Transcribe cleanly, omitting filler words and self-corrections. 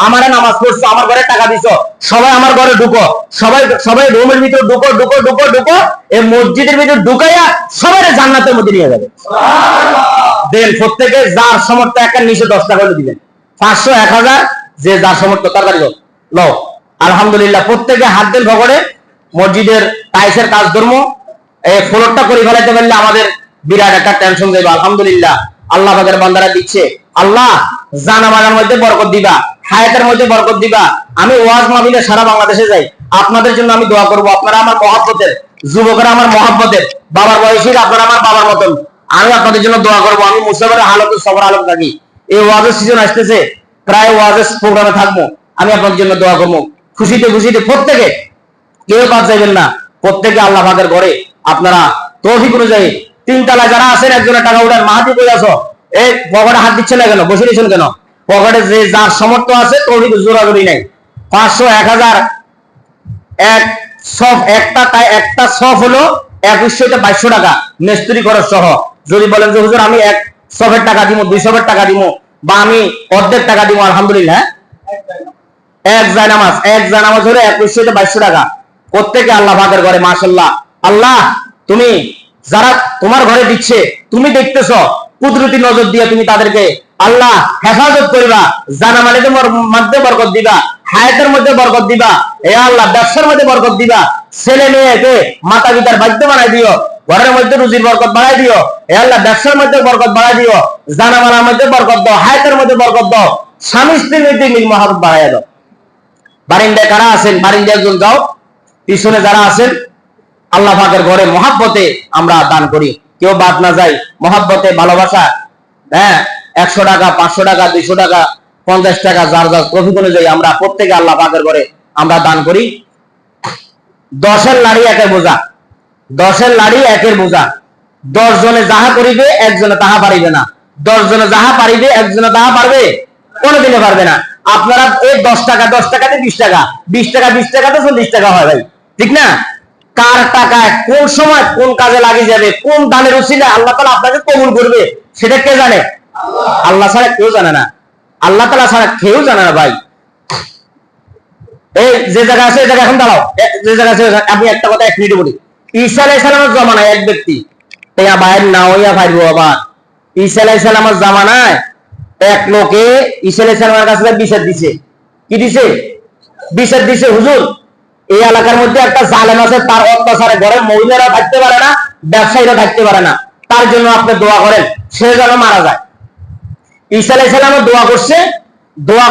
আমারে নামাজ পড়ছো, আমার ঘরে টাকা দিছো, সবাই আমার ঘরে ঢুকো, সবাই সবাই রুমের ভিতর ঢুকো ঢুকো ঢুকো ঢুকো, এই মসজিদের ভিতর ঢুকাইয়া সবাই জান্নাতের মধ্যে নিয়ে যাবে। দেন প্রত্যেকে যার সমর্থ একটা নিচে 10 টাকা করে দিবেন, 500 1000 যে যার সমর্থ তাড়াতাড়ি লও। আলহামদুলিল্লাহ, প্রত্যেকে হাত দেন ভগরে। মসজিদের টাইসের কাজ ধর্ম এই ফ্লোরটা করে ফেলাইতে পারলে আমাদের বিরাট একটা টেনশন যাবে। আলহামদুলিল্লাহ, আল্লাহ পাকের বান্দারা দিচ্ছে। আল্লাহ জানামানের মধ্যে বরকত দিবা, হায়াতের মধ্যে বরকত দিবা। আমি ওয়াজ মাহফিলে সারা বাংলাদেশে যাই, আপনাদের জন্য আমি দোয়া করব। আপনারা আমার মহব্বতের, যুবকরা আমার মহব্বতের, বাবার বয়সীরা আপনারা আমার বাবার মতন। আমি আপনাদের জন্য দোয়া করব। আমি মুসাফিরের হালতে সবর আলম থাকি। এই ওয়াজের সিজন আসতেছে, প্রায় ওয়াজের প্রোগ্রামে থাকবো। আমি আপনাদের জন্য দোয়া করবো। খুশিতে খুশিতে প্রত্যেকে কেউ বাদ যাবেন না। প্রত্যেকে আল্লাহ পাকের ঘরে আপনারা তৌফিক অনুযায়ী 3 তলায় যারা আছেন, একজনের টাকা উঠান। মাহাতি কই আছো? এই পকেটে হাত দিচ্ছে না কেন? বসে দিচ্ছেন কেন? পকেটে যে যার সমর্থ আছে তৌফিক জোরাজুরি নাই। 500 1000 এক সব একটা সব হলো 2100 টাকা মিস্ত্রি খরচ সহ। যদি বলেন যে হুজুর আমি এক সবের টাকা দিব, 200 টাকা দিব, বা আমি অর্ধেক টাকা দিব, আলহামদুলিল্লাহ। এক জায়নামাজ হলো 2100 টাকা। প্রত্যেকে আল্লাহ পাকের ঘরে মাশাআল্লাহ। আল্লাহ তুমি যারা তোমার ঘরে দিচ্ছে, তুমি দেখতেছো, কুদরতি নজর দিয়ে তুমি তাদেরকে আল্লাহ হেফাজত করবা। জানামালের মধ্যে বরকত দিবা, হায়াতের মধ্যে বরকত দিবা। এ আল্লাহ ব্যবসার মধ্যে বরকত দিবা। ছেলে মেয়েকে মাতা পিতার বাধ্য বানাই দিও। ঘরের মধ্যে রুজির বরকত বাড়াই দিও। এ আল্লাহ ব্যবসার মধ্যে বরকত বাড়াই দিও। জানামালের মধ্যে বরকত দাও, হায়াতের মধ্যে বরকত দাও। স্বামী স্ত্রীর মধ্যে মিল মহব্বত বাড়াই দাও। বারিন্দায় কারা আছেন? বারিন্দায় একজন যাও। পিছনে যারা আছেন, আল্লাহ পাকের ঘরে মহাব্বতে আমরা দান করি, কেউ বাদ না যায়। মহাব্বতে ভালোবাসা, হ্যাঁ, 100 টাকা 500 টাকা 200 টাকা 50 টাকা যার যার প্রফিট অনুযায়ী আমরা প্রত্যেকে আল্লাহ পাকের ঘরে আমরা দান করি। 10-এর লাড়ি 1-এর বোঝা, 10-এর লাড়ি 1-এর বোঝা। 10 জনে যাহা করিবে একজনে তাহা পারিবে না, 10 জনে যাহা পারিবে একজনে তাহা পারবে কোনোদিনে পারবে না। আপনারা এই 10 টাকা 10 টাকাতে 20 টাকা, 20 টাকা 20 টাকাতে 40 টাকা হয় ভাই, ঠিক না? কার টাকায় কোন সময় কোন কাজে লাগে যাবে, কোন দানের উসিলা আল্লাহ তাআলা আপনাকে কবুল করবে, সেটা কে জানে? আল্লাহ ছাড়া কেউ জানে না। আল্লাহ তাআলা ছাড়া কেউ জানে না ভাই। এই যে জায়গা আছে, এই জায়গা এখন দাঁড়াও। যে জায়গা আছে আমি একটা কথা 1 মিনিটে বলি। ঈসা আলাইহিস সালামের জামানায় এক ব্যক্তি ইয়া বাইর না হইয়া পারবো। আবার ঈসা আলাইহিস সালামের জামানায় এক লোকে ঈসা আলাইহিস সালামের কাছে বিচার দিছে। কি দিছে? বিচার দিছে, হুজুর এই এলাকার মধ্যে একটা জালেম আছে, তার অত্যাচারে ঘরের মহিলারা থাকতে পারে না, ব্যবসায়ীরা থাকতে পারে না, তার জন্য আপনি দোয়া করেন, সে যেন মারা যায়। ঈসা আলাইহিস সালাম দোয়া করছে। দোয়া